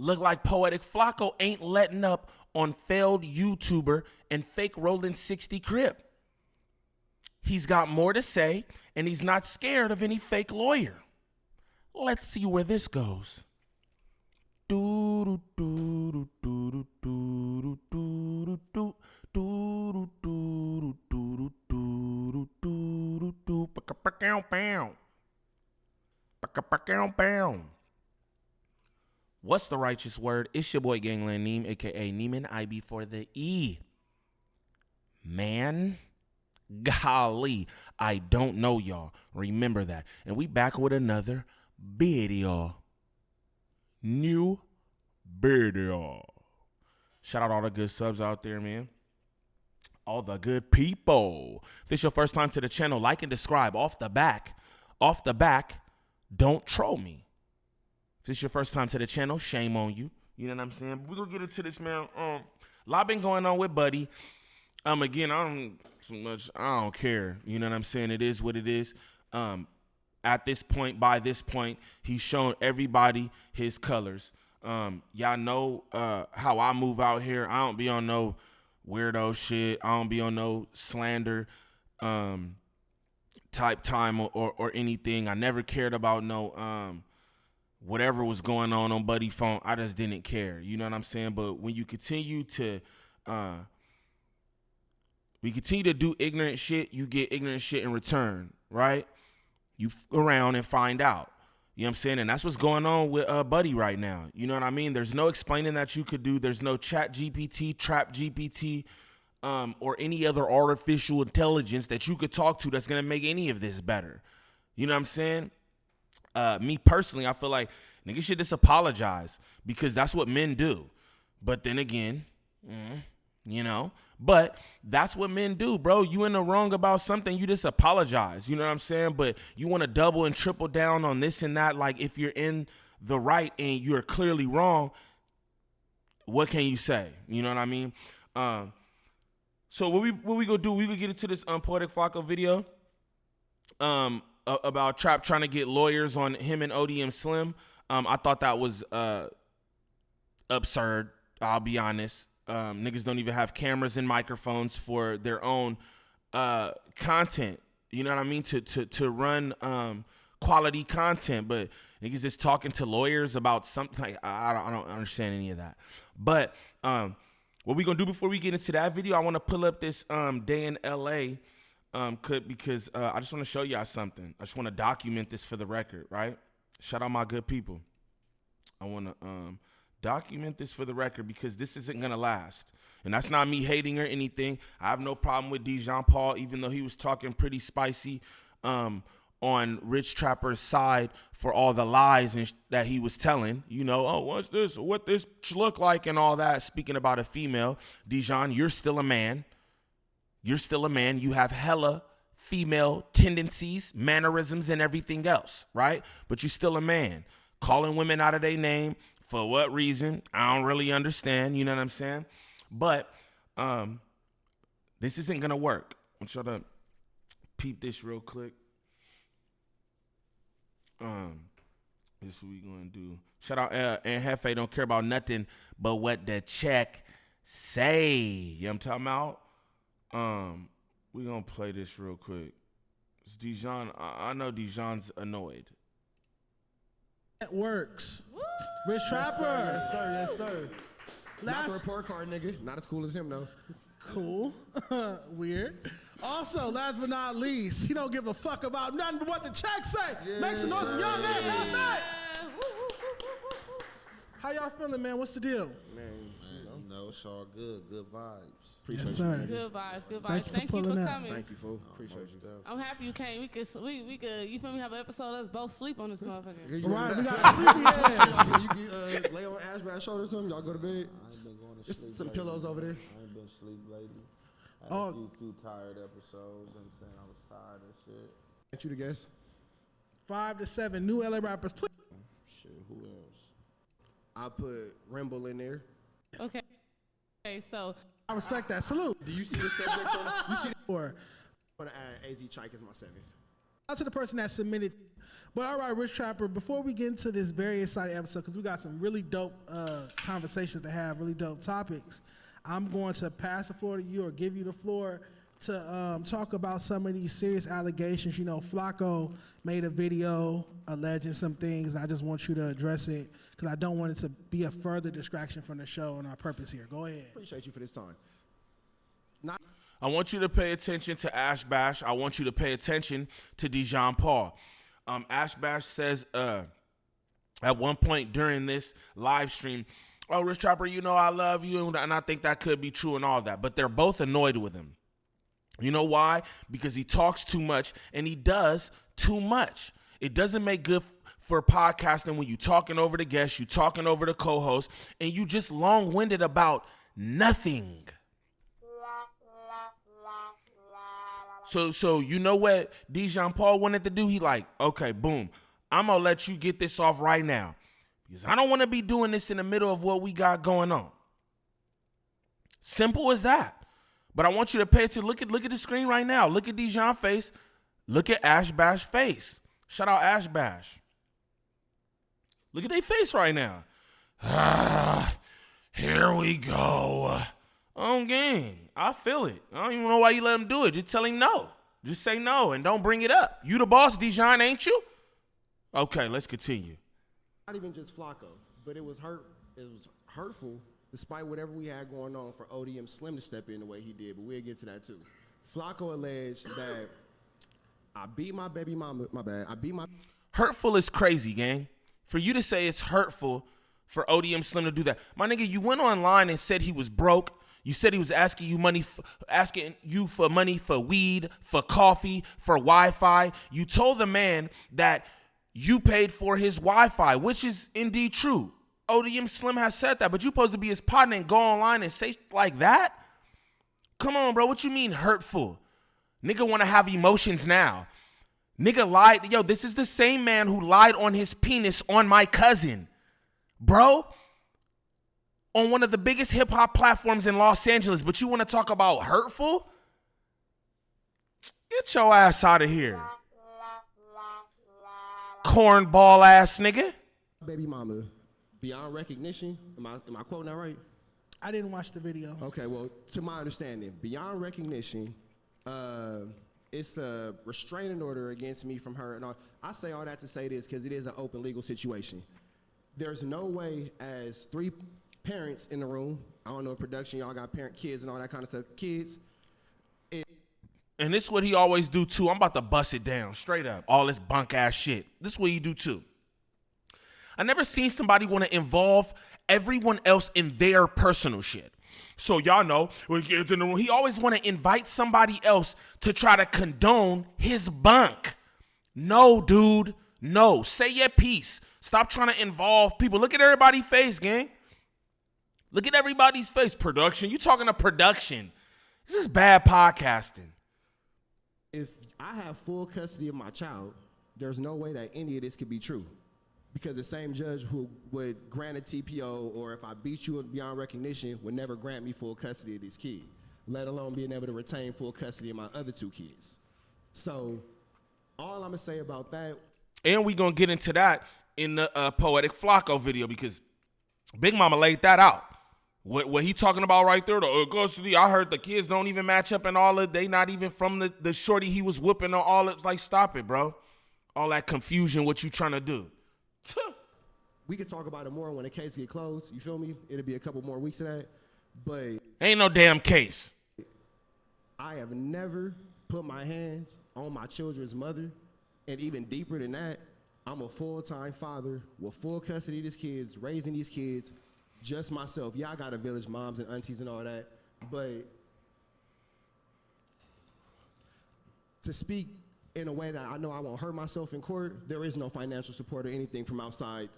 Look like Poetic Flacco ain't letting up on failed YouTuber and fake Rollin' 60 Crip. He's got more to say, and he's not scared of any fake lawyer. Let's see where this goes. What's the righteous word? It's your boy Gangland Neem, aka Neiman IB for the E. Man, golly, I don't know y'all. Remember that. And we back with another video. New video. Shout out all the good subs out there, man. All the good people. If this your first time to the channel, like and subscribe off the back. Off the back, don't troll me. If this your first time to the channel, shame on you. You know what I'm saying? We're gonna get into this, man. A lot been going on with Buddy. Again, I don't care. You know what I'm saying? It is what it is. At this point, by this point, he's shown everybody his colors. Y'all know how I move out here. I don't be on no weirdo shit. I don't be on no slander type time or anything. I never cared about no whatever was going on Buddy phone. I just didn't care. You know what I'm saying? But when you continue to do ignorant shit, you get ignorant shit in return, right? You around and find out. You know what I'm saying? And that's what's going on with Buddy right now. You know what I mean? There's no explaining that you could do. There's no chat GPT, trap GPT, or any other artificial intelligence that you could talk to that's going to make any of this better. You know what I'm saying? Me personally, I feel like niggas should just apologize because that's what men do. But then again, you know, but that's what men do, bro. You in the wrong about something, you just apologize. You know what I'm saying? But you want to double and triple down on this and that. Like if you're in the right and you're clearly wrong, what can you say? You know what I mean? So what we gonna do? We gonna get into this Poetic Flacco video about Trap trying to get lawyers on him and ODM Slim. I thought that was absurd. I'll be honest. Niggas don't even have cameras and microphones for their own content. You know what I mean? To run quality content, but niggas just talking to lawyers about something. Like, I don't understand any of that. But what we gonna do before we get into that video? I want to pull up this day in LA because I just want to show y'all something. I just want to document this for the record, right? Shout out my good people. I want to document this for the record because this isn't gonna last. And that's not me hating or anything. I have no problem with Dejon Paul, even though he was talking pretty spicy on Rich Trapper's side for all the lies that he was telling. You know, oh, what's this? What this look like and all that. Speaking about a female, Dejon, you're still a man. You're still a man. You have hella female tendencies, mannerisms, and everything else, right? But you're still a man. Calling women out of their name. For what reason? I don't really understand. You know what I'm saying? But this isn't going to work. I'm trying to peep this real quick. This is what we going to do. Shout out and Hefe don't care about nothing but what the check say. You know what I'm talking about? We going to play this real quick. It's Dejon. I know Dejon's annoyed. That works. Woo! Rich Trapper. Yes, sir. Yes, sir. Not the report card, nigga. Not as cool as him, though. Cool. Weird. Also, last but not least, he don't give a fuck about nothing but what the check say. Yes, make some noise for young man. That. How y'all feeling, man? What's the deal? Man, you know, it's all good. Good vibes. Appreciate yes, sir. Good vibes. Good vibes. Thank you for coming. Thank you, fool. Appreciate you. I'm happy you came. We could, you feel me, have an episode of us both sleep on this motherfucker. Right, we got sleepy ass. You can lay on Ashbrad's shoulder or something. Y'all go to bed. I ain't been going to sleep. Just some lately. pillows over there. I ain't been asleep lately. I had a few tired episodes and saying I was tired and shit. Ain't you the guess? 5 to 7 new LA rappers. Please. Shit, who else? I put Rimble in there. Okay. Okay, so I respect that. Salute. Do you see the subjects on it? You see? Or I want to add AZ Chike as my 7th. out to the person that submitted. But all right, Rich Trapper, before we get into this very exciting episode, because we got some really dope conversations to have, really dope topics, I'm going to pass the floor to you or give you the floor to talk about some of these serious allegations. You know, Flacco made a video alleging some things. I just want you to address it because I don't want it to be a further distraction from the show and our purpose here. Go ahead. Appreciate you for this time. I want you to pay attention to Ash Bash. I want you to pay attention to Dejon Paul. Ash Bash says at one point during this live stream, oh, Rich Trapper, you know I love you, and I think that could be true and all that. But they're both annoyed with him. You know why? Because he talks too much, and he does too much. It doesn't make good for podcasting when you talking over the guests, you talking over the co-host, and you just long-winded about nothing. So you know what Dejon Paul wanted to do? He like, okay, boom, I'm going to let you get this off right now because I don't want to be doing this in the middle of what we got going on. Simple as that. But I want you to pay attention. Look at the screen right now. Look at Dejon's face. Look at Ash Bash's face. Shout out Ash Bash. Look at their face right now. Here we go. On game. I feel it. I don't even know why you let him do it. Just tell him no. Just say no and don't bring it up. You the boss, Dejon, ain't you? Okay, let's continue. Not even just Flacco, but it was hurtful despite whatever we had going on for ODM Slim to step in the way he did, but we'll get to that too. Flacco alleged that I beat my baby mama, Hurtful is crazy, gang. For you to say it's hurtful for ODM Slim to do that. My nigga, you went online and said he was broke. You said he was asking you for money for weed, for coffee, for Wi-Fi. You told the man that you paid for his Wi-Fi, which is indeed true. ODM Slim has said that, but you supposed to be his partner and go online and say like that? Come on, bro. What you mean hurtful? Nigga want to have emotions now. Nigga lied. Yo, this is the same man who lied on his penis on my cousin. Bro, on one of the biggest hip-hop platforms in Los Angeles, but you want to talk about hurtful? Get your ass out of here. Cornball ass nigga. Baby mama, beyond recognition, am I quoting that right? I didn't watch the video. Okay, well, to my understanding, beyond recognition, it's a restraining order against me from her. And I say all that to say this because it is an open legal situation. There's no way as three parents in the room, I don't know, production, y'all got kids and all that kind of stuff, kids. And this is what he always do too. I'm about to bust it down straight up. All this bunk ass shit. This is what he do too. I never seen somebody want to involve everyone else in their personal shit. So y'all know, when he gets in the room, he always want to invite somebody else to try to condone his bunk. No, dude. No. Say your piece. Stop trying to involve people. Look at everybody's face, gang. Look at everybody's face. Production. You talking to production. This is bad podcasting. If I have full custody of my child, there's no way that any of this could be true. Because the same judge who would grant a TPO or if I beat you beyond recognition would never grant me full custody of this kid, let alone being able to retain full custody of my other two kids. So all I'm going to say about that. And we going to get into that in the Poetic Flacco video because Big Mama laid that out. What he talking about right there, the custody, I heard the kids don't even match up and all of, they not even from the shorty he was whooping or all it. Like, stop it, bro. All that confusion, what you trying to do. We could talk about it more when the case get closed. You feel me? It'll be a couple more weeks of that. But ain't no damn case. I have never put my hands on my children's mother. And even deeper than that, I'm a full-time father with full custody of these kids, raising these kids, just myself. Yeah, I got a village, moms and aunties and all that. But to speak in a way that I know I won't hurt myself in court, there is no financial support or anything from outside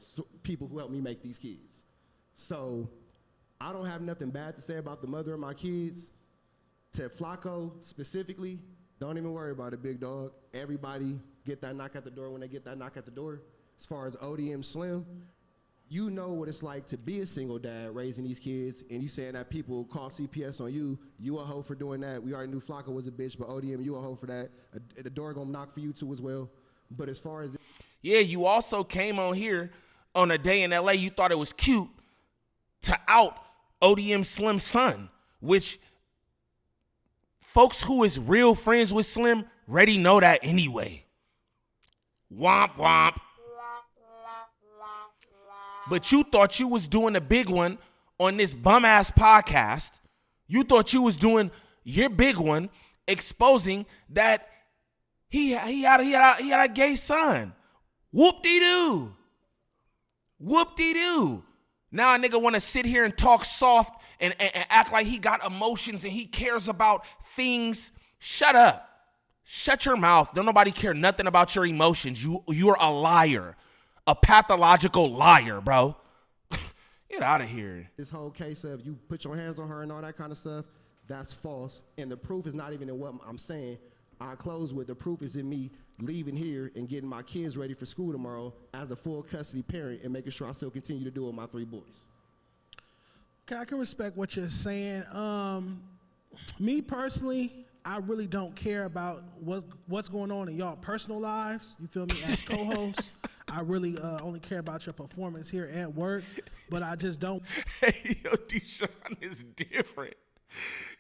people who helped me make these kids. So I don't have nothing bad to say about the mother of my kids. To Flacco specifically, don't even worry about it, big dog. Everybody get that knock at the door when they get that knock at the door. As far as ODM Slim, You know what it's like to be a single dad raising these kids, and you saying that people call CPS on you. You a hoe for doing that. We already knew Flocka was a bitch, but ODM, you a hoe for that. The door gonna knock for you too as well. But as far as Yeah, you also came on here on a day in LA. You thought it was cute to out ODM Slim's son, which folks who is real friends with Slim already know that anyway. Womp womp. But you thought you was doing a big one on this bum-ass podcast. You thought you was doing your big one exposing that he had a gay son. Whoop-de-doo. Whoop-de-doo. Now a nigga want to sit here and talk soft and act like he got emotions and he cares about things. Shut up. Shut your mouth. Don't nobody care nothing about your emotions. You're a liar. A pathological liar, bro. Get out of here. this whole case of you put your hands on her and all that kind of stuff, that's false. And the proof is not even in what I'm saying. I close with the proof is in me leaving here and getting my kids ready for school tomorrow as a full custody parent and making sure I still continue to do it with my 3 boys. Okay, I can respect what you're saying. Me personally, I really don't care about what's going on in y'all personal lives. You feel me? As co-host, I really only care about your performance here at work, but I just don't. Hey, yo, Dejon is different.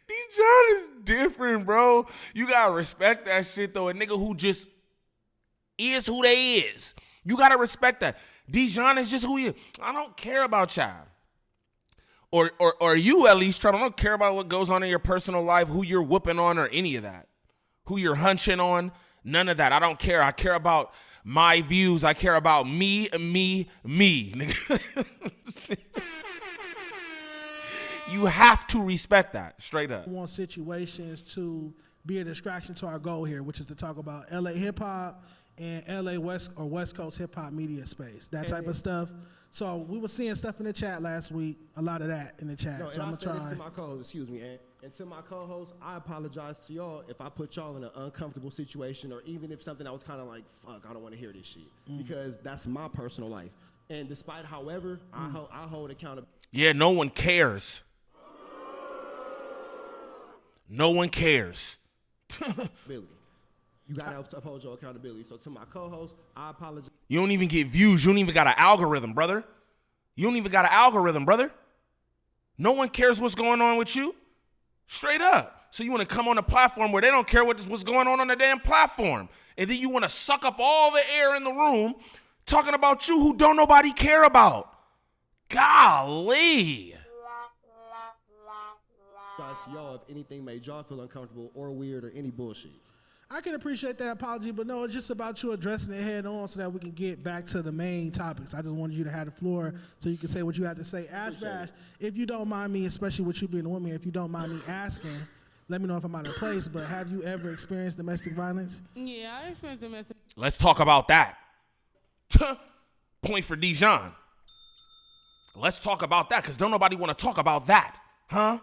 Dejon is different, bro. You gotta respect that shit, though. A nigga who just is who they is. You gotta respect that. Dejon is just who he is. I don't care about y'all. Or you at least, Trump. I don't care about what goes on in your personal life, who you're whooping on or any of that. Who you're hunching on, none of that. I don't care. I care about my views. I care about me. Nigga. You have to respect that, straight up. I want situations to be a distraction to our goal here, which is to talk about LA hip hop and LA West Coast hip hop media space, that type of stuff. So we were seeing stuff in the chat last week, a lot of that in the chat. No, so and I'm I gonna said this try. to my co-host, excuse me, and to my co-host, I apologize to y'all if I put y'all in an uncomfortable situation or even if something I was kind of like, fuck, I don't want to hear this shit. Because that's my personal life. And despite however, I hold accountability. Yeah, no one cares. No one cares. You got to uphold your accountability. So to my co-host, I apologize. You don't even get views. You don't even got an algorithm, brother. You don't even got an algorithm, brother. No one cares what's going on with you. Straight up. So you want to come on a platform where they don't care what's going on the damn platform. And then you want to suck up all the air in the room talking about you who don't nobody care about. Golly. Y'all, if anything made y'all feel uncomfortable or weird or any bullshit. I can appreciate that apology, but no, it's just about you addressing it head on so that we can get back to the main topics. I just wanted you to have the floor so you can say what you had to say. Ash Bash, if you don't mind me, especially with you being a woman, if you don't mind me asking, let me know if I'm out of place, but have you ever experienced domestic violence? Yeah, I experienced domestic. Let's talk about that. Point for Dejon. Let's talk about that because don't nobody want to talk about that. Huh?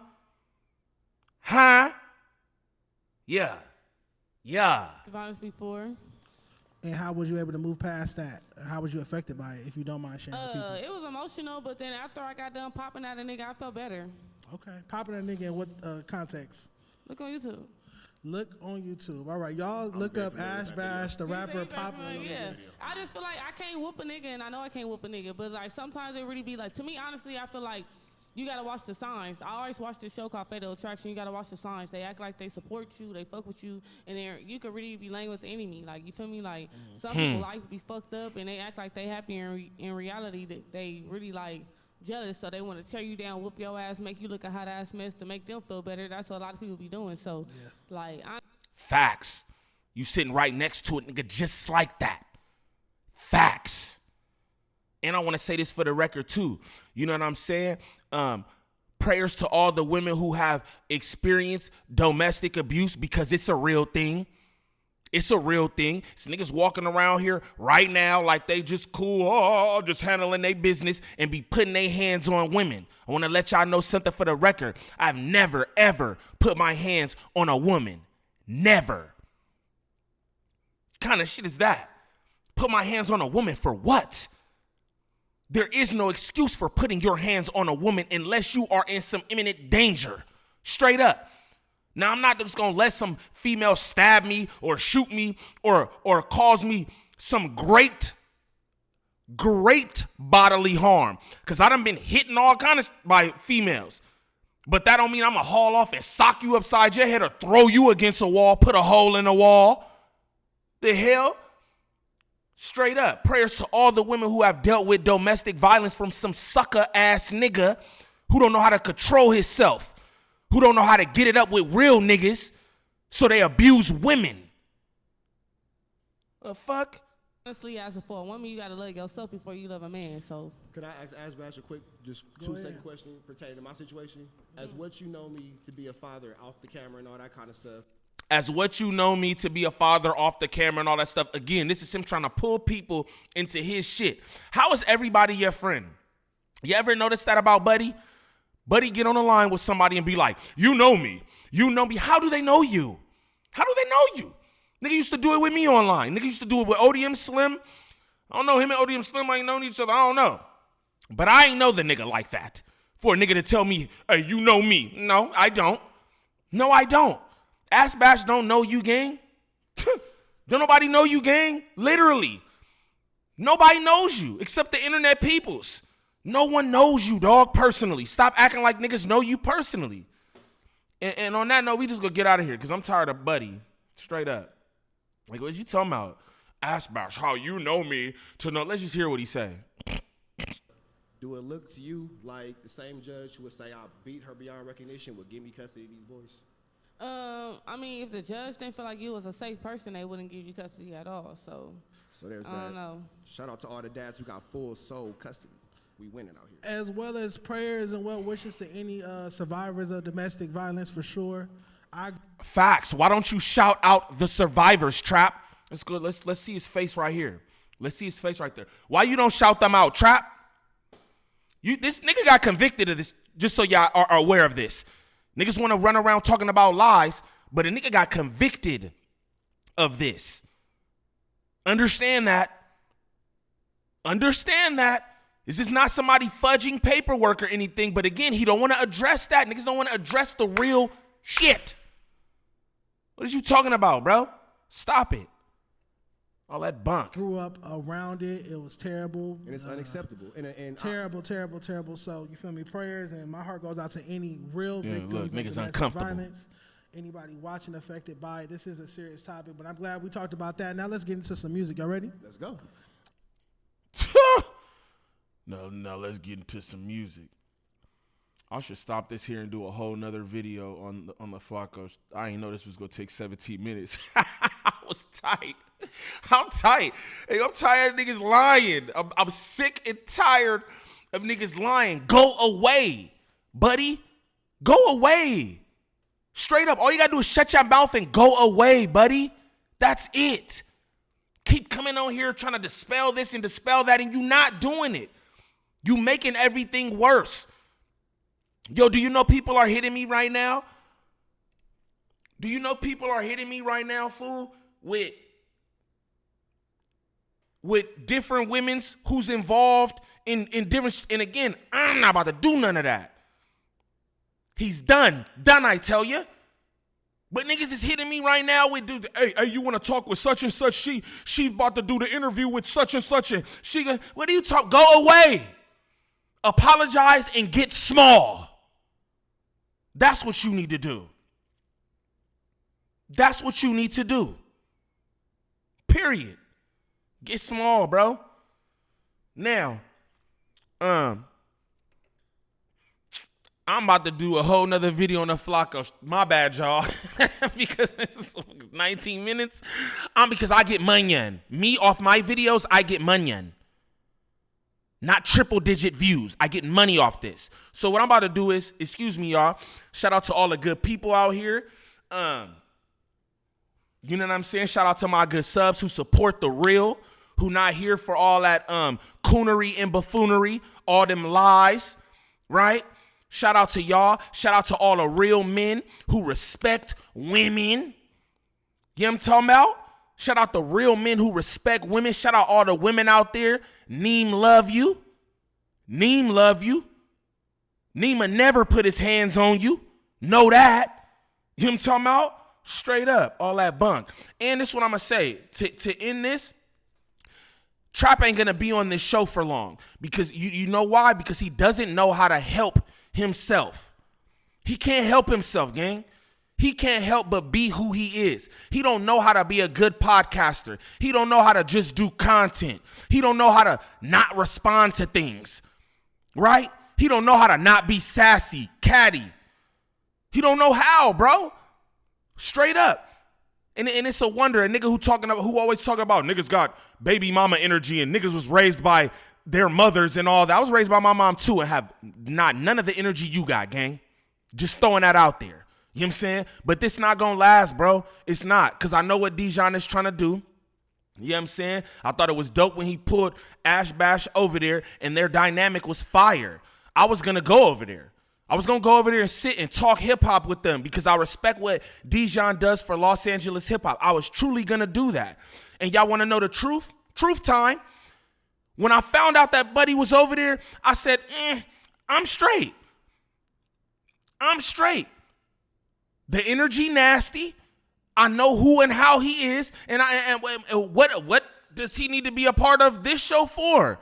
Yeah. Violence before. And how was you able to move past that? How was you affected by it, if you don't mind sharing with people? It was emotional, but then after I got done popping at a nigga, I felt better. Okay. Popping a nigga in what context? Look on YouTube. Look on YouTube. All right, y'all look up Ash Bash, the rapper, popping. Yeah, I just feel like I can't whoop a nigga, and I know I can't whoop a nigga, but like sometimes it really be like, to me, honestly, I feel like you gotta watch the signs. I always watch this show called Fatal Attraction. You gotta watch the signs. They act like they support you, they fuck with you, and then you could really be laying with the enemy. Like, you feel me? Like, some people life be fucked up, and they act like they happy, in reality, that they really like jealous, so they want to tear you down, whoop your ass, make you look a hot ass mess to make them feel better. That's what a lot of people be doing. So, like, Facts. You sitting right next to it, nigga, just like that. Facts. And I want to say this for the record, too. You know what I'm saying? Prayers to all the women who have experienced domestic abuse because it's a real thing. It's a real thing. It's niggas walking around here right now like they just cool, just handling their business and be putting their hands on women. I want to let y'all know something for the record. I've never, ever put my hands on a woman. Never. Kind of shit is that? Put my hands on a woman for what? There is no excuse for putting your hands on a woman unless you are in some imminent danger. Straight up. Now, I'm not just going to let some female stab me or shoot me or cause me some great bodily harm. Because I done been hitting all kinds of by females. But that don't mean I'm going to haul off and sock you upside your head or throw you against a wall, put a hole in the wall. The hell? Straight up. Prayers to all the women who have dealt with domestic violence from some sucker-ass nigga who don't know how to control himself, who don't know how to get it up with real niggas, so they abuse women. The fuck? Honestly, as for a woman, you gotta love yourself before you love a man. So, Could I ask Bash a quick, just two-second question pertaining to my situation? As what you know me to be a father off the camera and all that kind of stuff. As what you know me to be a father off the camera and all that stuff. Again, this is him trying to pull people into his shit. How is everybody your friend? You ever notice that about Buddy? Buddy get on the line with somebody and be like, you know me. You know me. How do they know you? How do they know you? Nigga used to do it with me online. Nigga used to do it with ODM Slim. I don't know, him and ODM Slim ain't known each other. I don't know. But I ain't know the nigga like that. For a nigga to tell me, hey, you know me. No, I don't. No, I don't. Ass Bash don't know you, gang. Don't nobody know you, gang. Literally. Nobody knows you except the internet peoples. No one knows you, dog, personally. Stop acting like niggas know you personally. And on that note, we just gonna get out of here because I'm tired of Buddy. Straight up. Like, what you talking about? Ass Bash, how you know me to know. Let's just hear what he say. Do it look to you like the same judge who would say I beat her beyond recognition would give me custody of these boys? I mean, if the judge didn't feel like you was a safe person, they wouldn't give you custody at all. So there's I that. don't know. Shout out to all the dads who got full soul custody. We winning out here. As well as prayers and well wishes to any survivors of domestic violence for sure. Facts. Why don't you shout out the survivors, Trap? Let's go. Let's see his face right here. Let's see his face right there. Why you don't shout them out, Trap? This nigga got convicted of this, just so y'all are aware of this. Niggas want to run around talking about lies, but a nigga got convicted of this. Understand that. Understand that. This is not somebody fudging paperwork or anything, but again, he don't want to address that. Niggas don't want to address the real shit. What is you talking about, bro? Stop it. All that bunk. Grew up around it. It was terrible. And it's unacceptable. And Terrible. So, you feel me? Prayers, and my heart goes out to any real victims look, of niggas domestic uncomfortable. violence. Anybody watching affected by it. This is a serious topic, but I'm glad we talked about that. Now let's get into some music. Y'all ready? let's go. No, let's get into some music. I should stop this here and do a whole nother video on the Flacco. I didn't know this was gonna take 17 minutes. I was tight. I'm tight. Hey, I'm tired of niggas lying. I'm sick and tired of niggas lying. Go away, buddy. Go away. Straight up. All you gotta do is shut your mouth and go away, buddy. That's it. Keep coming on here trying to dispel this and dispel that, and you not doing it. You making everything worse. Yo, do you know people are hitting me right now? Do you know people are hitting me right now, fool, with different women's who's involved in different, and again, I'm not about to do none of that. He's done, I tell you. But niggas is hitting me right now with, dude, hey, you want to talk with such and such? She's about to do the interview with such and such, and what do you talk? Go away. Apologize and get small. That's what you need to do. That's what you need to do. Period. Get small, bro. Now, I'm about to do a whole nother video on the Flacco. My bad, y'all. Because it's 19 minutes. Because I get money. Me off my videos, I get money. Not triple digit views. I get money off this. So what I'm about to do is, excuse me, y'all. Shout out to all the good people out here. You know what I'm saying? Shout out to my good subs who support the real, who not here for all that coonery and buffoonery, all them lies, right? Shout out to y'all. Shout out to all the real men who respect women. You know what I'm talking about? Shout out the real men who respect women. Shout out all the women out there. Neem love you. Neem love you. Neema never put his hands on you. Know that. You know what I'm talking about? Straight up, all that bunk. And this is what I'm going to say. To end this, Trap ain't going to be on this show for long. Because you know why? Because he doesn't know how to help himself. He can't help himself, gang. He can't help but be who he is. He don't know how to be a good podcaster. He don't know how to just do content. He don't know how to not respond to things, right? He don't know how to not be sassy, catty. He don't know how, bro. Straight up. And it's a wonder. A nigga who always talking about niggas got baby mama energy and niggas was raised by their mothers and all that. I was raised by my mom too and have none of the energy you got, gang. Just throwing that out there. You know what I'm saying? But this not gonna last, bro. It's not. Because I know what Dejon is trying to do. You know what I'm saying? I thought it was dope when he pulled Ash Bash over there and their dynamic was fire. I was gonna go over there. I was gonna go over there and sit and talk hip hop with them because I respect what Dejon does for Los Angeles hip hop. I was truly gonna do that. And y'all wanna know the truth? Truth time. When I found out that Buddy was over there, I said, I'm straight. I'm straight. The energy nasty. I know who and how he is, and what does he need to be a part of this show for?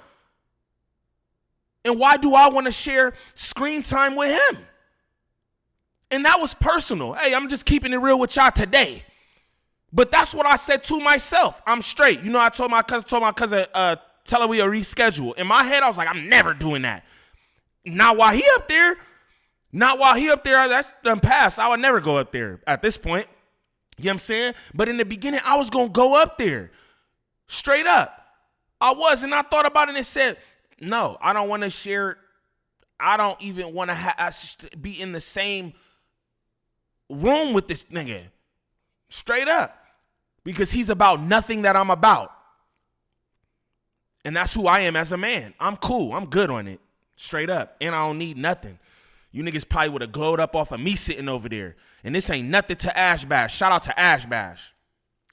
And why do I want to share screen time with him? And that was personal. Hey, I'm just keeping it real with y'all today. But that's what I said to myself. I'm straight. You know, I told my cousin, tell her we'll reschedule. In my head, I was like, I'm never doing that. Not while he up there, that's done passed. I would never go up there at this point. You know what I'm saying? But in the beginning, I was going to go up there. Straight up. I was, and I thought about it and said, no, I don't want to share. I don't even want to be in the same room with this nigga. Straight up. Because he's about nothing that I'm about. And that's who I am as a man. I'm cool. I'm good on it. Straight up. And I don't need nothing. You niggas probably would have glowed up off of me sitting over there. And this ain't nothing to Ash Bash. Shout out to Ash Bash.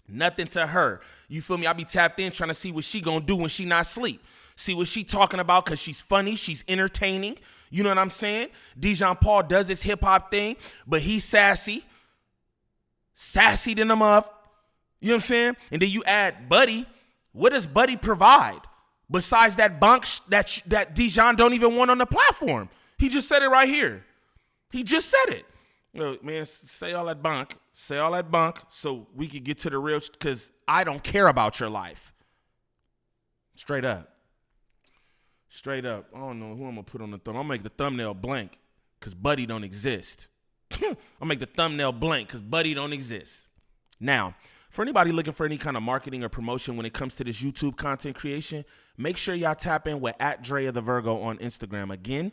Nothing to her. You feel me? I be tapped in trying to see what she gonna do when she not asleep. See what she talking about because she's funny. She's entertaining. You know what I'm saying? Dejon Paul does his hip-hop thing, but he's sassy. Sassy than them up. You know what I'm saying? And then you add Buddy. What does Buddy provide? Besides that bunk that Dejon don't even want on the platform. He just said it right here. He just said it. Look, man, say all that bunk. Say all that bunk so we can get to the real, because I don't care about your life. Straight up. Straight up. I don't know who I'm going to put on the thumb. I'll make the thumbnail blank because Buddy don't exist. I'll make the thumbnail blank because Buddy don't exist. Now, for anybody looking for any kind of marketing or promotion when it comes to this YouTube content creation, make sure y'all tap in with @DreaTheVirgo on Instagram. Again,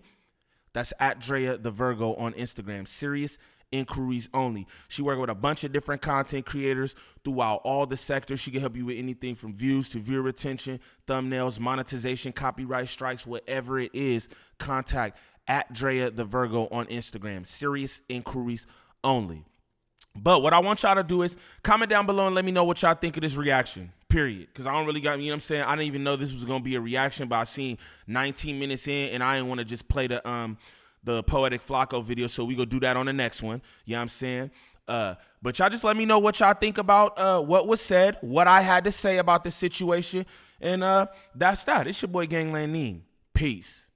that's @DreaTheVirgo on Instagram. Serious inquiries only. She works with a bunch of different content creators throughout all the sectors. She can help you with anything from views to viewer retention, thumbnails, monetization, copyright strikes, whatever it is. Contact @DreaTheVirgo on Instagram. Serious inquiries only. But what I want y'all to do is comment down below and let me know what y'all think of this reaction, period. Because I don't really got, you know what I'm saying? I didn't even know this was going to be a reaction, but I seen 19 minutes in and I didn't want to just play the Poetic Flacco video, so we go do that on the next one. You know what I'm saying? But y'all just let me know what y'all think about what was said, what I had to say about the situation, and that's that. It's your boy Gangland Neem. Peace.